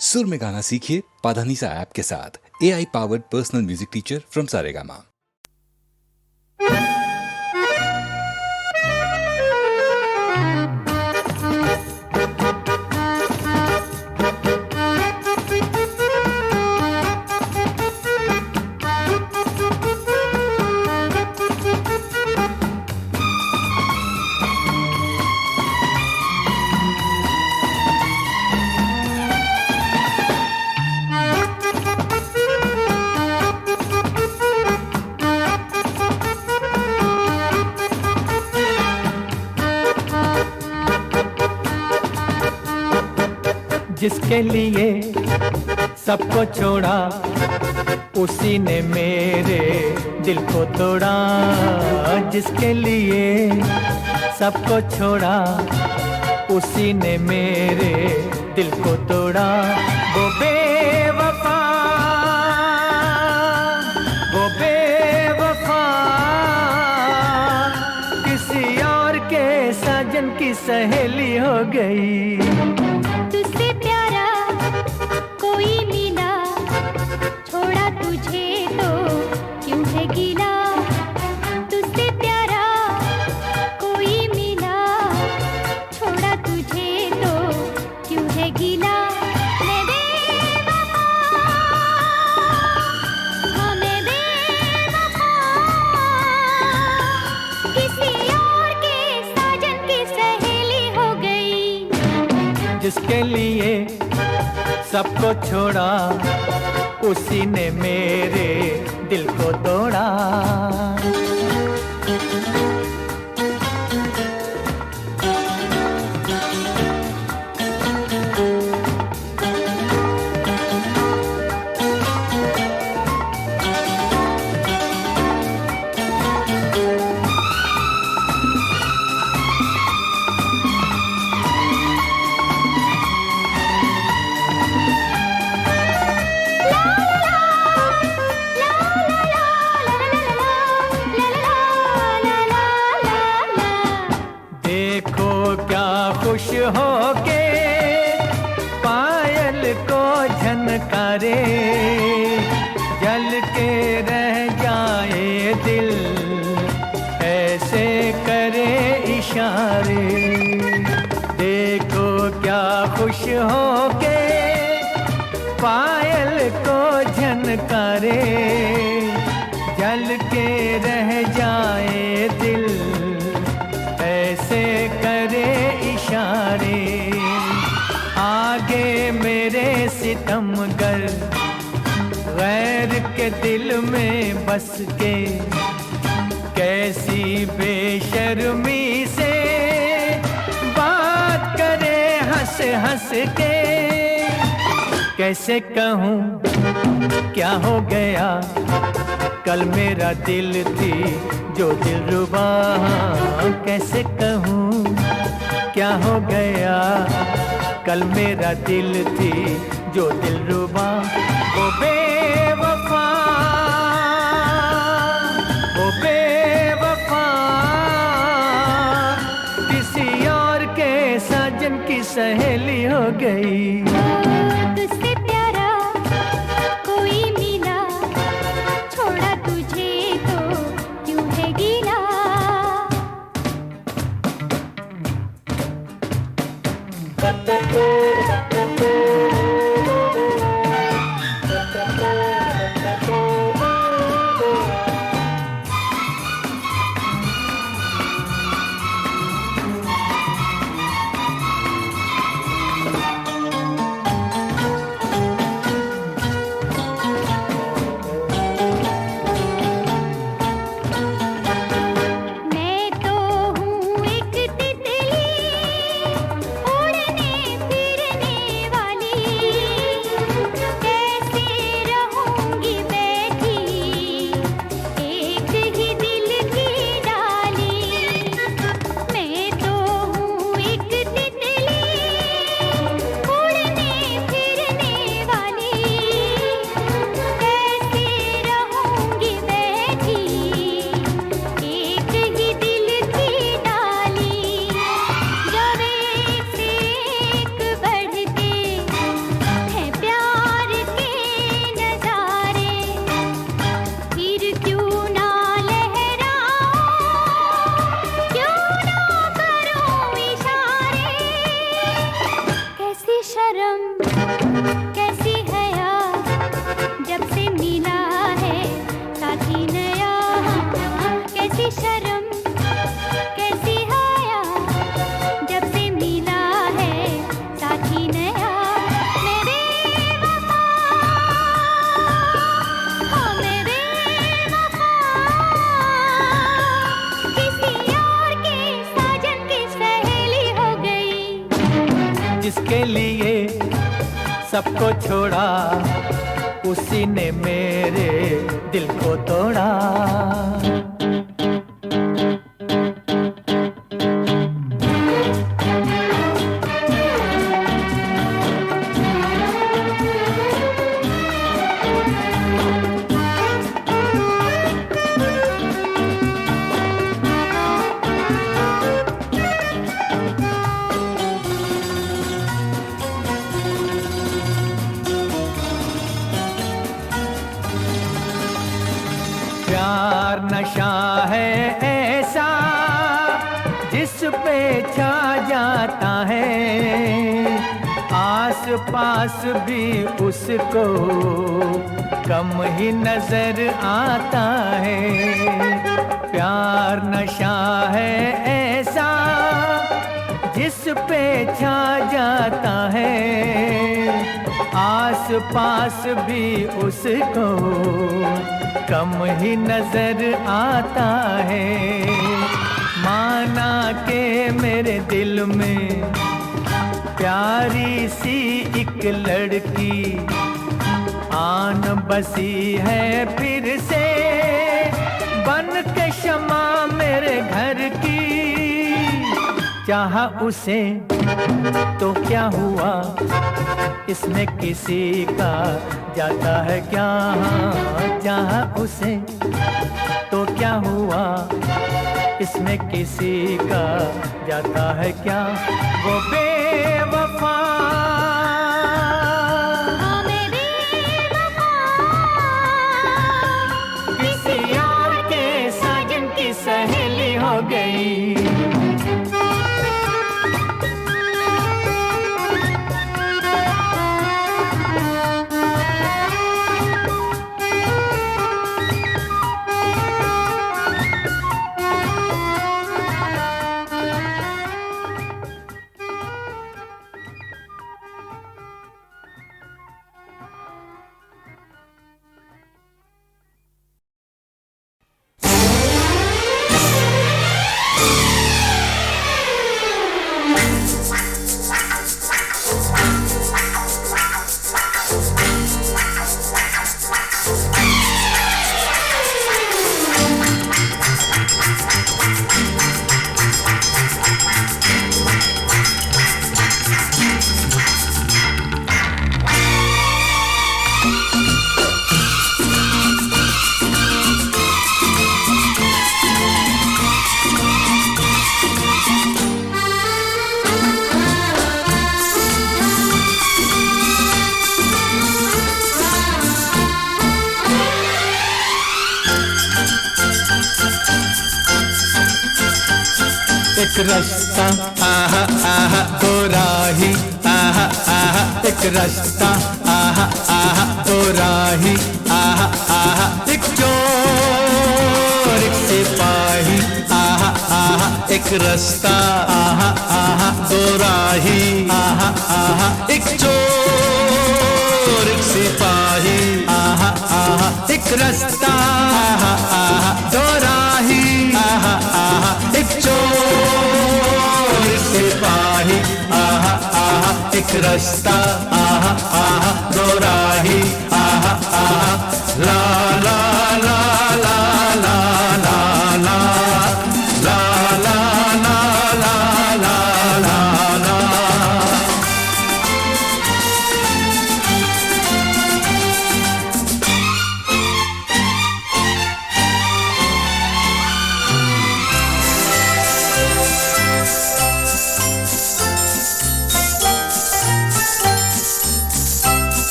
सुर में गाना सीखिए पाधानीसा ऐप के साथ। AI powered personal music teacher from Saregama. जिसके लिए सबको छोड़ा उसी ने मेरे दिल को तोड़ा। जिसके लिए सबको छोड़ा उसी ने मेरे दिल को तोड़ा। वो बेवफा किसी और के साजन की सहेली हो गई। जिसके लिए सबको छोड़ा उसी ने मेरे दिल को तोड़ा। खुश हो के पायल को झनकारे, जल के रह जाए दिल ऐसे करे इशारे। देखो क्या खुश हो के पायल को झनकारे, जल के रह जाए दिल ऐसे करे इशारे। आगे मेरे सितमगर गैर के दिल में बस के, कैसी बेशर्मी से बात करे हंस हंस के। कैसे कहूँ क्या हो गया, कल मेरा दिल थी जो दिलरुबा। कैसे कहूँ क्या हो गया, कल मेरा दिल थी जो दिलरुबा। वो बेवफा किसी और के साजन की सहेली हो गई। शर्म कैसी है यार, जब से मिला है साथी नया। कैसी शर्म कैसी है यार, जब से मिला है साथी नया। मेरे वफा, हाँ मेरे वफा, किसी और के साजन की सहेली हो गई। जिसके लिए सबको छोड़ा, उसी ने मेरे दिल को तोड़ा। प्यार नशा है ऐसा, जिस पे छा जाता है, आस पास भी उसको कम ही नजर आता है। प्यार नशा है ऐसा, जिस पे छा जाता है, आस पास भी उसको कम ही नजर आता है। माना के मेरे दिल में प्यारी सी एक लड़की आन बसी है फिर से, बन के शमा मेरे घर की। चाहा उसे तो क्या हुआ, इसमें किसी का जाता है क्या। चाहा उसे तो क्या हुआ, इसमें किसी का जाता है क्या। वो बेवफा, हाँ मेरे वफा, किसी और के साजन की सहेली हो गई। एक रास्ता आहा आहा दो राही, आहा आहा एक रास्ता आहा आहा दो राही, आहा आहा एक चोर एक सिपाही, आहा आहा एक रास्ता आहा आहा दो राही, आहा आहा एक चोर एक सिपाही, आहा आहा एक रास्ता आहा आहा दो राही, आहा आहा एक चोर एक सिपाही, आहा आहा एक रास्ता आहा आहा दो राही, आहा आहा ला ला ला ला ला ला ला ला ला ला ला ला ला।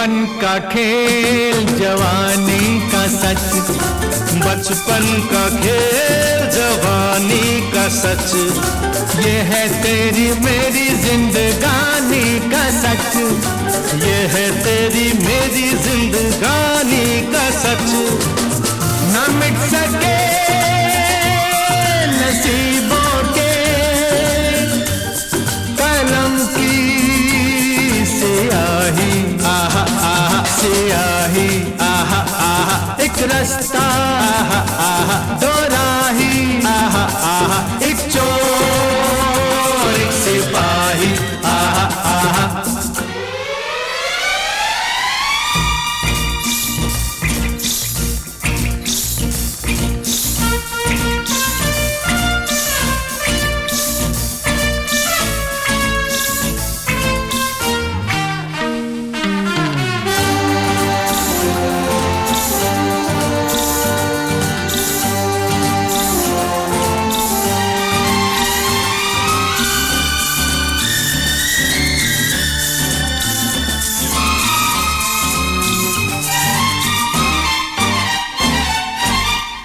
बचपन का खेल जवानी का सच, बचपन का खेल जवानी का सच, ये है तेरी मेरी जिंदगानी का सच, ये है तेरी मेरी जिंदगानी का सच। न मिट सके नसीबों के कलम की स्याही, आहा आहा स्याही, आहा आहा एक रास्ता, आहा आहा दो राही, आहा आहा एक चोर एक सिपाही, आहा आहा।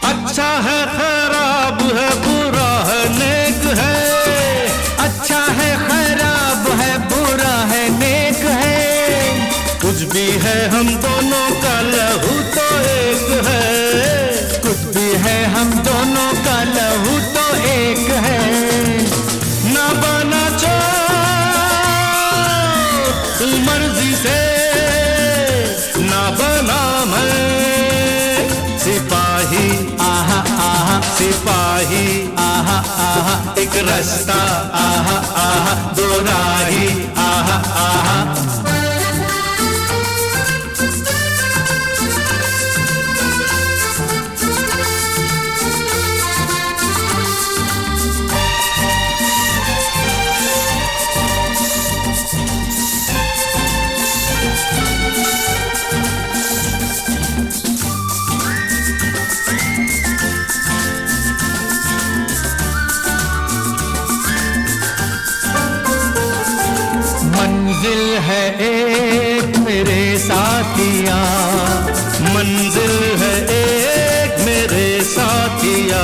अच्छा है खराब है बुरा है नेक है, अच्छा है खराब है बुरा है नेक है, कुछ भी है हम दोनों का लहू तो एक है, कुछ भी है हम दोनों का लहू तो एक है। ना बना चो तू मर्जी से, ना बना मैं सिपाही, आहा आहा सिपाही आहा आहा एक रास्ता, आहा आहा दो राही, आहा आहा। मंजिल है एक मेरे साथिया, मंजिल है एक मेरे साथिया,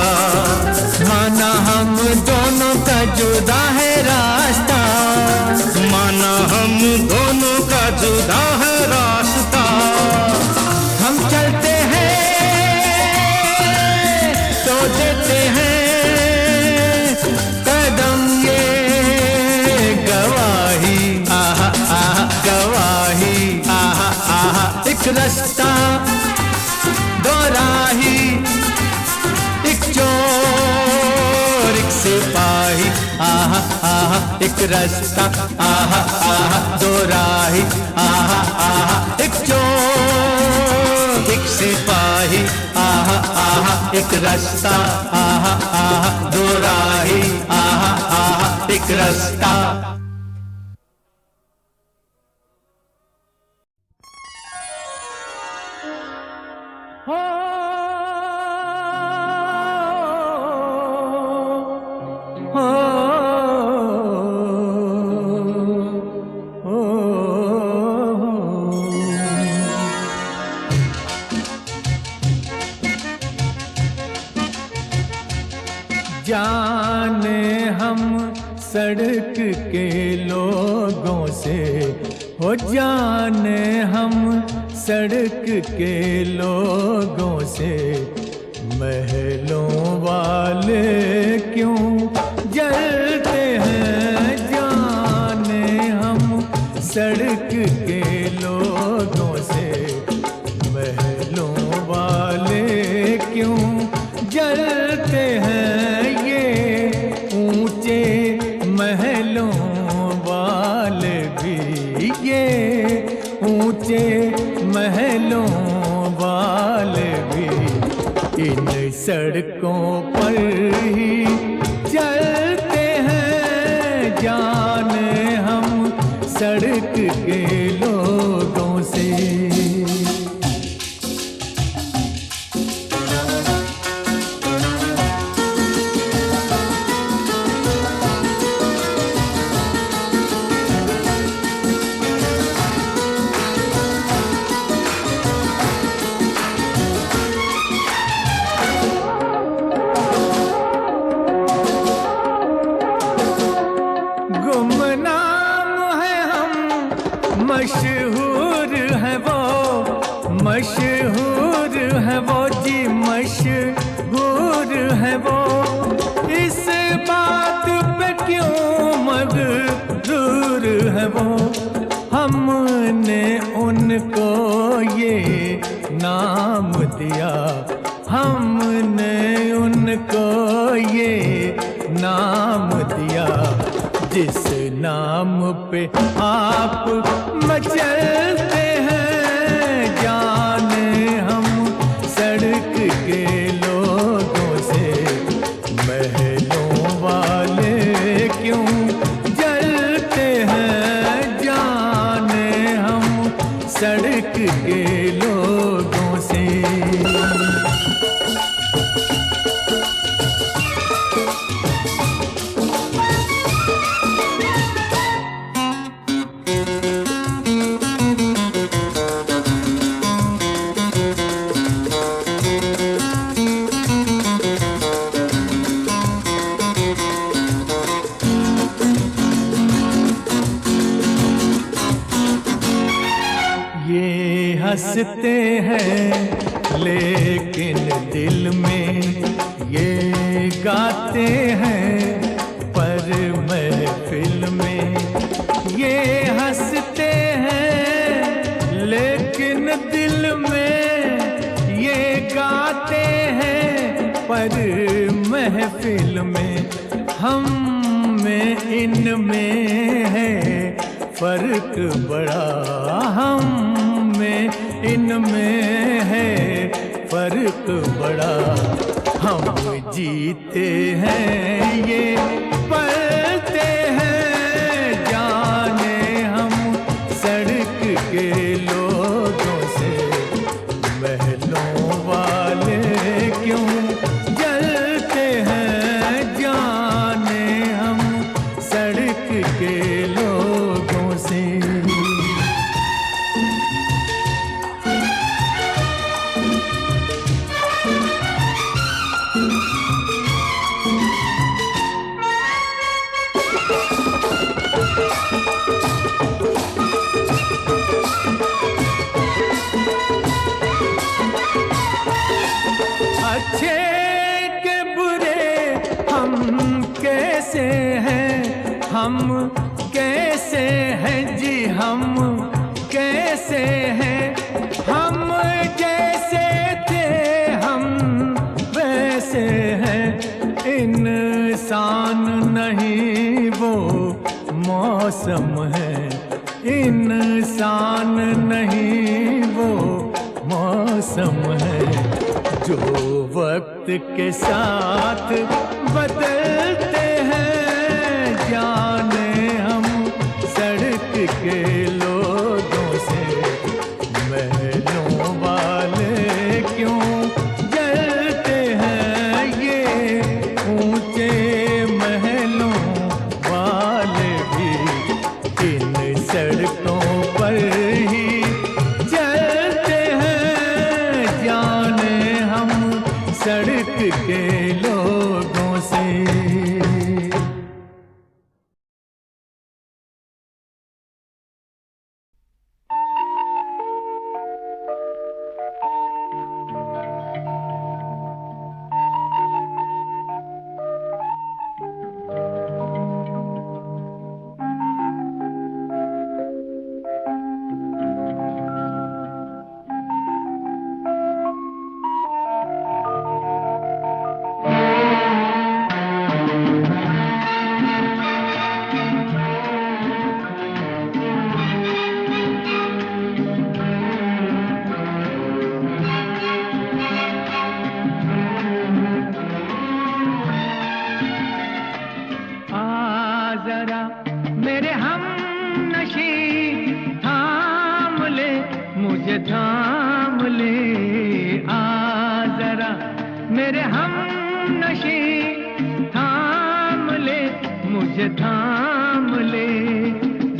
माना हम दोनों का जुदा है रास्ता, माना हम दोनों का जुदा है रास्ता, हम चलते हैं तो देते हैं कदम ये गवाही, आहा आहा गवाही, आहा आहा एक रास्ता दो राही, एक चोर एक सिपाही, आहा आहा एक रास्ता, आहा आहा दो राही, आहा आहा एक चोर एक सिपाही, आहा आहा एक रास्ता, आहा आहा दो राही, आहा आहा एक रास्ता। हो हो जाने हम सड़क के लोगों से, हो जाने हम सड़क के लोगों से, महलों वाले क्यों जलते हैं, जाने हम सड़क के लोगों से, महलों वाले क्यों जलते हैं, ये ऊंचे महलों वाले भी, ये ऊंचे महलों वाले भी इन सड़कों पर ही चलते हैं, जाने हम सड़क के लोगों से। मशहूर है वो, मशहूर है वो जी, मशहूर है वो। इस बात पे क्यों मगरूर है वो, हमने उनको ये नाम दिया, हमने उनको ये नाम दिया, जिस नाम पे आप मचलते हैं जाने हम सड़क के लोगों से। महलों वाले क्यों जलते हैं जाने हम सड़क के लोगों से। हंसते हैं लेकिन दिल में ये गाते हैं, पर महफिल में ये हंसते हैं लेकिन दिल में ये गाते हैं, पर महफिल में हम में इनमें है फर्क बड़ा, हम में इनमें है फर्क बड़ा। हम जीते हैं ये पलते हैं जाने हम सड़क के लोगों से। महलों वाले क्यों जलते हैं जाने हम सड़क के लोगों से। अच्छे के बुरे हम कैसे हैं, हम कैसे हैं जी, हम कैसे हैं। हम जैसे थे हम वैसे हैं, इंसान नहीं वो मौसम है, इंसान नहीं वो मौसम है। जो वक्त के साथ बदलते हैं जाने हम सड़क के लोगों से। महलों वाले क्यों जलते हैं ये ऊंचे महलों वाले भी इन सड़कों पर ही चलते हैं जाने हम सड़क के लोगों से। मुझे थाम ले, आ जरा मेरे हम नशी, थाम ले मुझे थाम ले।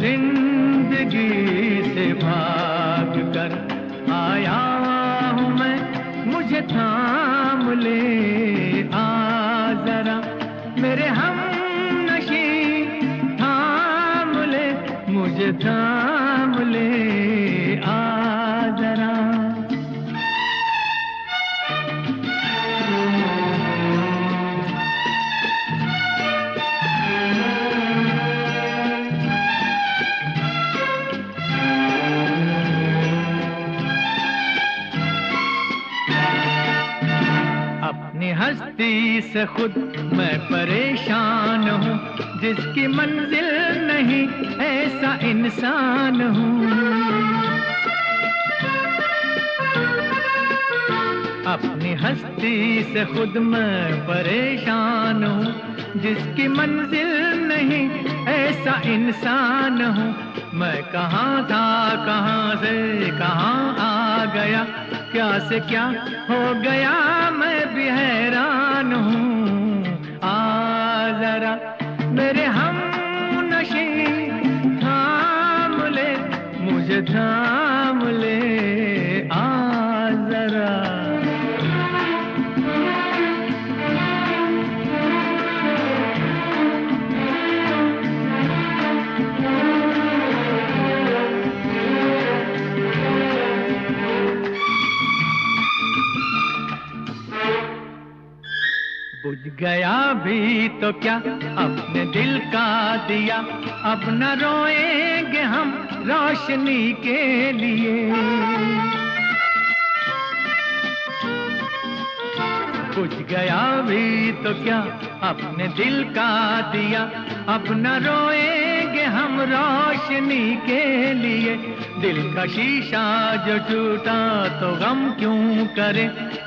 जिंदगी से भाग कर आया हूँ मैं, मुझे थाम ले, आ जरा मेरे हम नशी, थाम ले मुझे थाम ले। हस्ती से खुद मैं परेशान हूँ, जिसकी मंजिल नहीं ऐसा इंसान हूँ। अपनी हस्ती से खुद मैं परेशान हूँ, जिसकी मंजिल नहीं ऐसा इंसान हूँ। मैं कहाँ था, कहाँ से कहाँ आ गया, क्या से क्या हो गया, मैं भी हैरान हूँ। आ जरा मेरे हम नशी थाम ले, मुझे थाम ले, आ जरा। बुझ गया भी तो क्या अपने दिल का दिया, अब न रोएंगे हम रोशनी के लिए। बुझ गया भी तो क्या अपने दिल का दिया, अब न रोएंगे हम रोशनी के लिए। दिल का शीशा जो टूटा तो गम क्यों करे,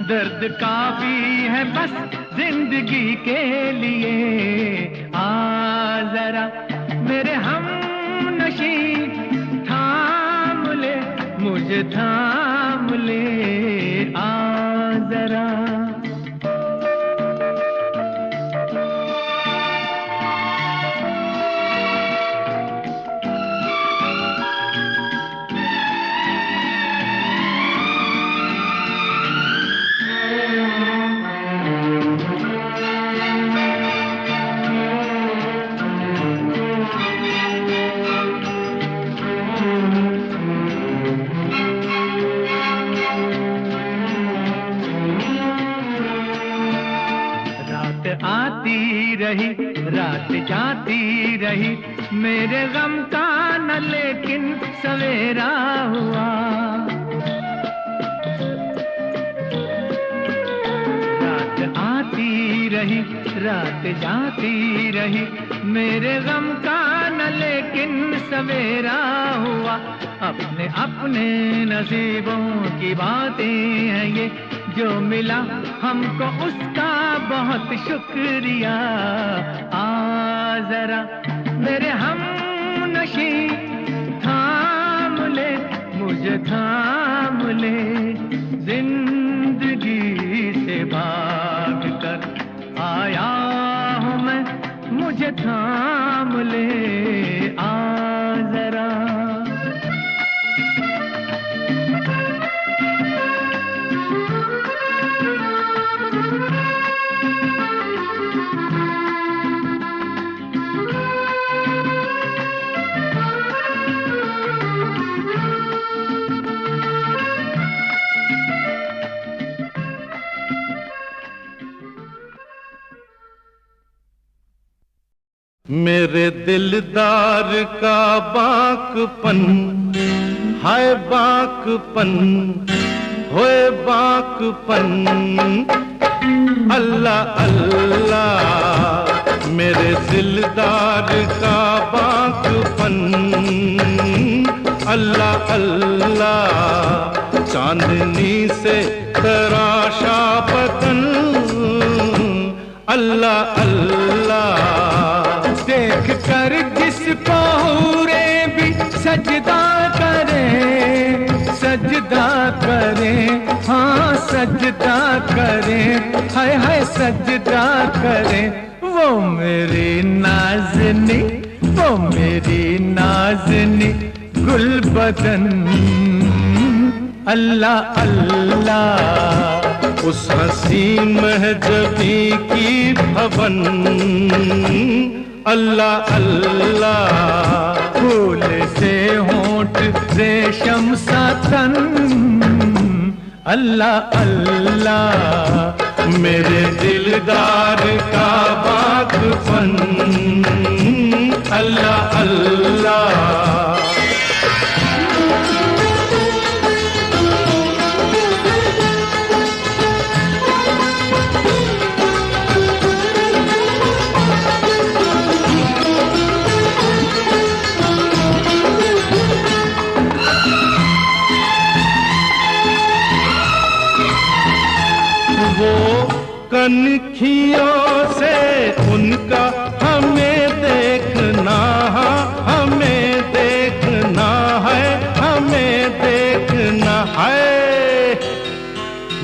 दर्द काफी है बस जिंदगी के लिए। आ जरा मेरे हम नशी थाम ले, मुझे थाम ले, आ जरा। आती रही रात जाती रही, मेरे गम का न लेकिन सवेरा हुआ। रात आती रही रात जाती रही, मेरे गम का न लेकिन सवेरा हुआ। अपने अपने नसीबों की बातें हैं ये, जो मिला हमको उसका बहुत शुक्रिया। आ जरा मेरे हम नशी थाम ले, मुझे थाम ले, जिंदगी से भाग कर आया हूँ मैं, मुझे थाम ले, आ जरा। मेरे दिलदार का बाकपन, हाय बाकपन, होए बाकपन, अल्लाह अल्लाह। मेरे दिलदार का बाकपन, अल्लाह अल्लाह। चांदनी से तराशा पतन, अल्लाह अल्लाह। देख कर जिसको हुरे भी सजदा करें, सजदा करें, हाँ सजदा करें, हाय हाय सजदा करें। वो मेरी नाज़नी, वो मेरी नाज़नी गुलबदन, अल्लाह अल्लाह। उस हसी महजबी की भवन, अल्लाह अल्लाह। फूल से होंठ रेशम सा तन, अल्लाह अल्लाह। मेरे दिलदार का बाकपन, अल्लाह अल्लाह। कनखियों से उनका हमें देखना, हमें देखना है, हमें देखना है।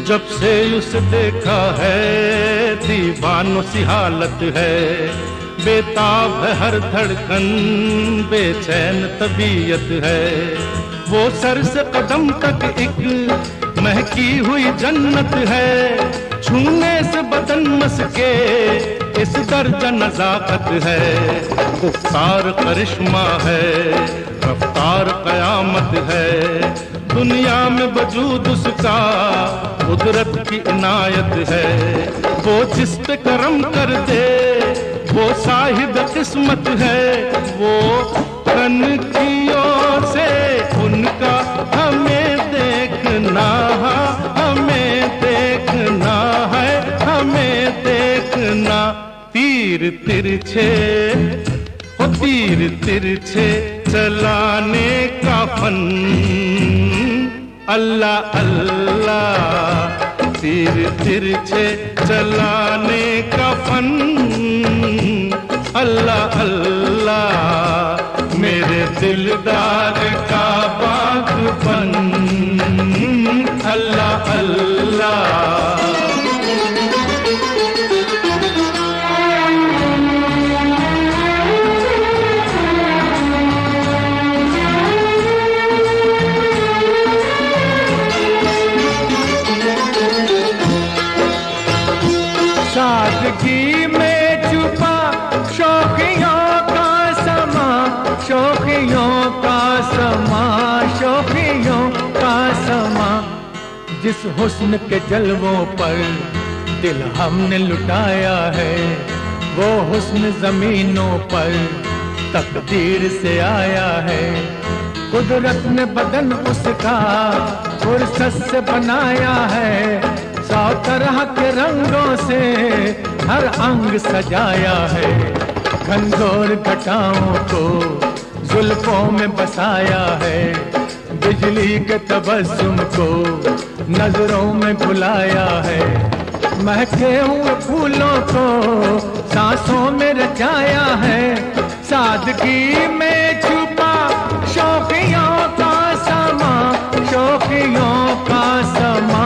जब से उसे देखा है दीवानों सी हालत है, बेताब है हर धड़कन, बेचैन तबीयत है। वो सर से कदम तक एक महकी हुई जन्नत है, छूने से बदन मस्के इस दर्जा नजाकत है। गुफ्तार करिश्मा है, रफ्तार कयामत है, दुनिया में वजूद उसका कुदरत की इनायत है। वो जिस पे करम कर दे वो साहिब किस्मत है। वो कनखियों से उनका हमें देखना, हमें देखना है, हमें देखना। तीर तिरछे ओ तीर तिरछे चलाने का फन, अल्लाह अल्लाह। तीर तिरछे चलाने का फन, अल्लाह अल्लाह। मेरे दिलदार का बाग़बन, अल्लाह अल्लाह। सादगी में छुपा शौकियों का समा, शौकियों का समा, शौकियों का समा। जिस हुस्न के जलवों पर दिल हमने लुटाया है, वो हुस्न जमीनों पर तकदीर से आया है। कुदरत ने बदन उसका फुर्सत से बनाया है, 100 तरह के रंगों से हर अंग सजाया है। घनघोर घटाओं को जुल्फों में बसाया है, बिजली के तबस्सुम को नजरों में बुलाया है। महके हुए फूलों को सांसों में रचाया है, सादगी में छुपा शौकियों का समा, शौकियों का समा,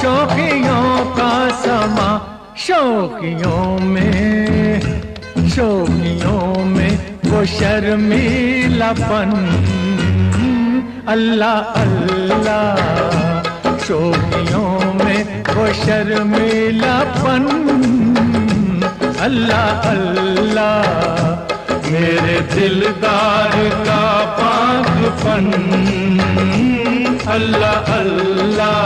शौकियों का समा। शौकियों में, शौकियों में वो शर्मीलापन, अल्लाह अल्लाह। शौकियों में वो शर्मीलापन, अल्लाह अल्लाह। मेरे दिलदार का पागपन, अल्लाह अल्लाह।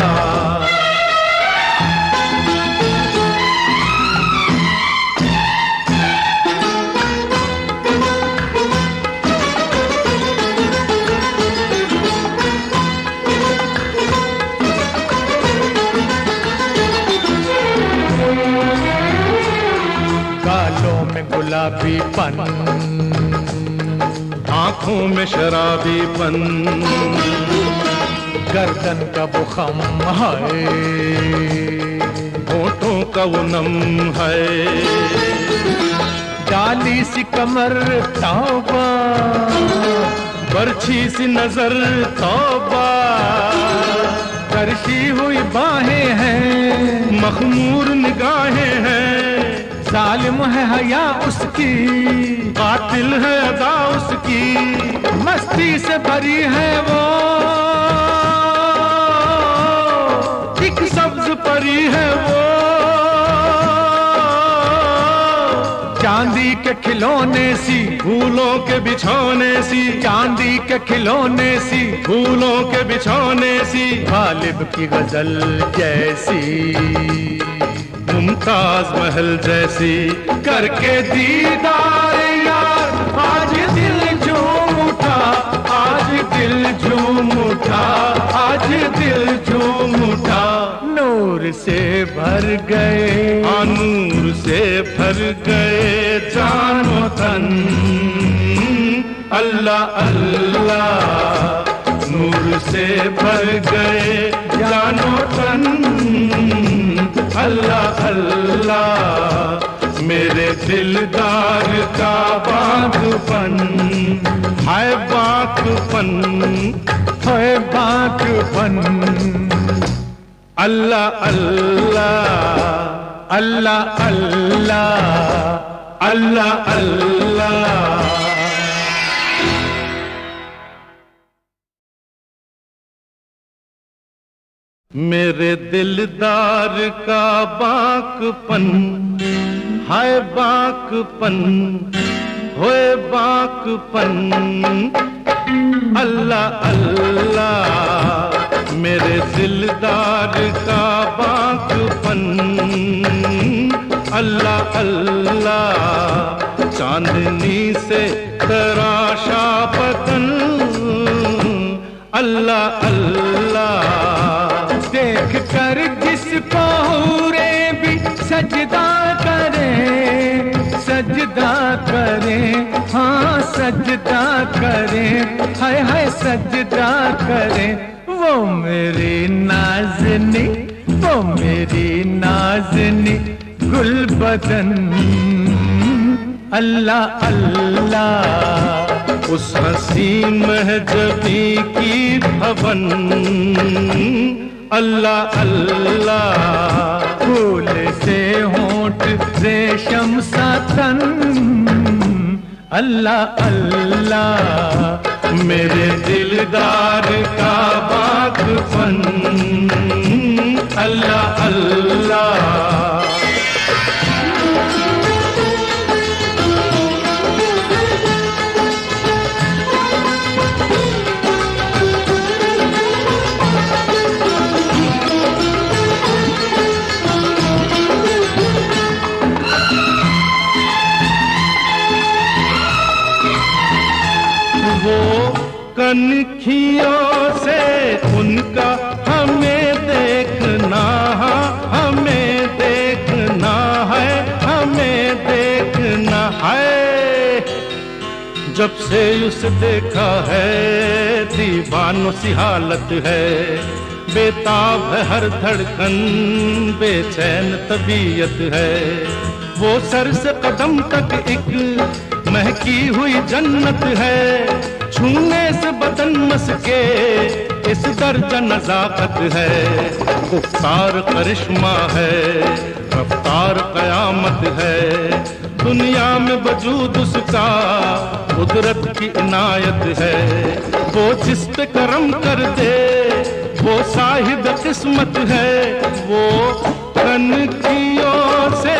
गालों में गुलाबीपन, आंखों में शराबीपन, गर्दन का वो खम है, होठों का वो नम है। डाली सी कमर तौबा, बरछी सी नजर तौबा, तरशी हुई बाहें हैं, मखमूर निगाहें हैं। जालिम है हया उसकी, कातिल है अदा उसकी, मस्ती से भरी है वो, एक सब्ज परी है वो। चांदी के खिलौने सी, फूलों के बिछौने सी, चांदी के खिलौने सी, फूलों के बिछौने सी। गालिब की गजल जैसी, मुमताज महल जैसी, करके दीदार यार आज दिल झूम उठा, आज दिल झूम उठा, आज दिल झूम उठा। नूर से भर गए, नूर से भर गए जानो तन, अल्लाह अल्लाह। नूर से भर गए जानो तन, अल्लाह अल्लाह मेरे दिलदार का बागपन, हाय बागपन, है बागपन। अल्लाह अल्लाह अल्लाह अल्लाह अल्लाह अल्लाह। मेरे दिलदार का बागपन, हाय बागपन, होए बागपन। अल्लाह अल्लाह मेरे दिलदार का बागपन, अल्लाह अल्लाह चांदनी से तराशा बदन, अल्लाह अल्लाह देख कर जिसको हुरे भी सजदा करें, सजदा करें, हाँ सजदा करें, हाय हाय सजदा करें। वो मेरी नाज़नी, वो मेरी नाज़नी गुलबदन, अल्लाह अल्लाह उस हसी महजबी की भवन, अल्लाह अल्लाह फूल से होंठ रेशम सा तन, अल्लाह अल्लाह मेरे दिलदार का बागपन, अल्लाह अल्लाह। वो कनखियों से उनका हमें देखना, हमें देखना है, हमें देखना है। जब से उसे देखा है दीवानों सी हालत है, बेताब है हर धड़कन, बेचैन तबीयत है। वो सर से कदम तक एक महकी हुई जन्नत है, छूने से बदन मस्के इस दर्जा नजाकत है। गुफ्तार करिश्मा है, रफ्तार कयामत है, दुनिया में वजूद उसका कुदरत की इनायत है। वो जिस पे करम कर दे वो साहिब किस्मत है। वो कनखियों से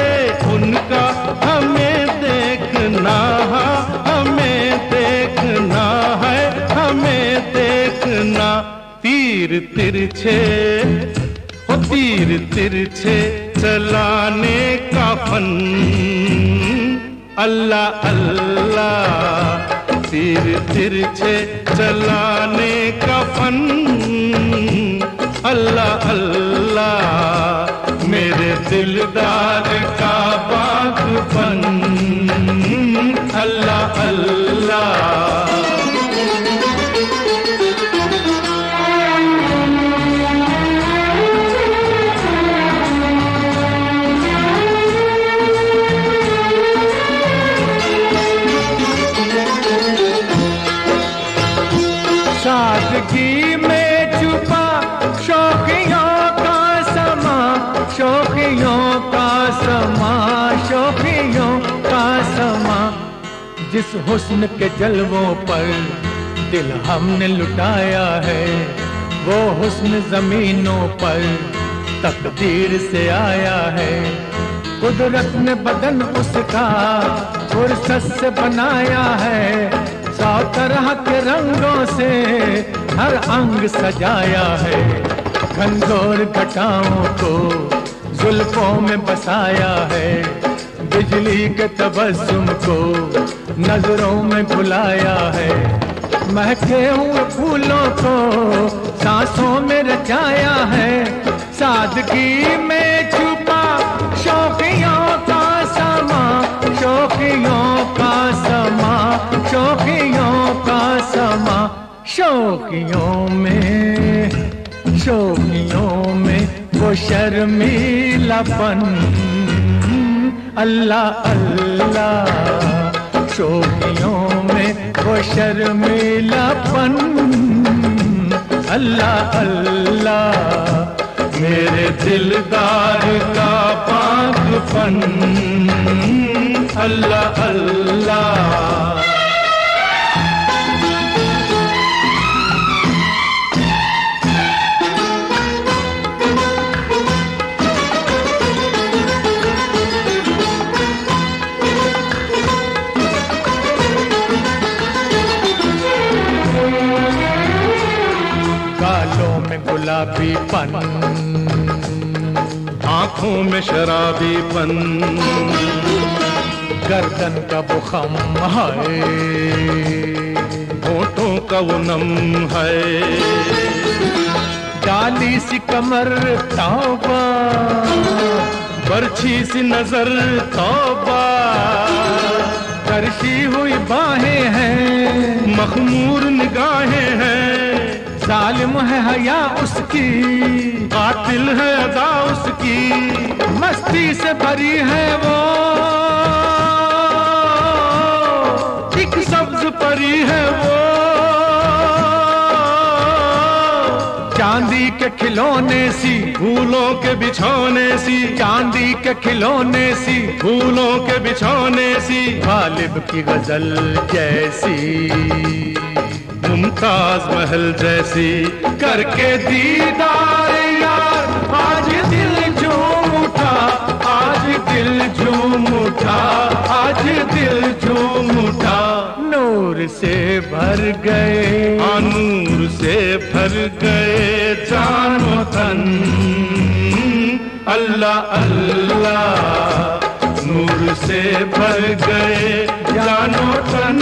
उनका हमें देखना, हमें देखना है, हमें देखना। तीर तिरछे ओ तीर तिरछे चलाने का फन, अल्लाह अल्लाह तीर तिरछे चलाने का फन, अल्लाह अल्लाह मेरे दिलदार का बागपन, अल्लाह अल्लाह। सादगी में छुपा शौकियों का समा, शौकियों का समा, शौकियों का समा। जिस हुस्न के जलवों पर दिल हमने लुटाया है, वो हुस्न जमीनों पर तकदीर से आया है। कुदरत ने बदन उसका फुर्सत से बनाया है, 100 तरह के रंगों से हर अंग सजाया है। घनघोर घटाओं को जुल्फों में बसाया है, बिजली के तबस्सुम को नजरों में बुलाया है। महके हुए फूलों को सांसों में रचाया है, सादगी में छुपा शौकियों का समा, शौकियों का समा, शौकियों का समा। शौकियों में, शौकियों में वो वो शर्मीलापन, अल्लाह अल्लाह शोखियों में वो शर्मीलापन, अल्लाह अल्लाह मेरे दिलदार का पाकपन, अल्लाह अल्लाह। गालों में गुलाबीपन, आंखों में शराबीपन, गर्दन का वो खम है, होठों का वो नम है, डाली सी कमर तौबा, बरछी सी नजर तौबा, तरशी हुई बाहें हैं, मखमूर निगाहें हैं, जालिम है हया उसकी, कातिल है अदा उसकी, मस्ती से भरी है वो एक सब्ज परी है वो, चांदी के खिलौने सी, फूलों के बिछौने सी, चांदी के खिलौने सी, फूलों के बिछौने सी, गालिब की गजल जैसी, मुमताज महल जैसी, करके दीदार यार आज दिल झूम उठा, आज दिल झूम उठा, आज दिल झूम उठा, नूर से भर गए, नूर से भर गए जानो तन, अल्लाह अल्लाह नूर से भर गए जानो तन,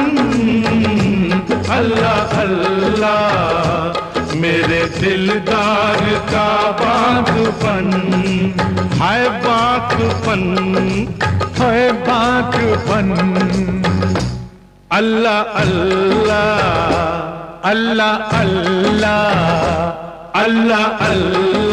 अल्लाह अल्लाह मेरे दिलदार का बागपन, है बागपन, है बागपन, अल्लाह अल्लाह अल्लाह अल्लाह अल्लाह अल्लाह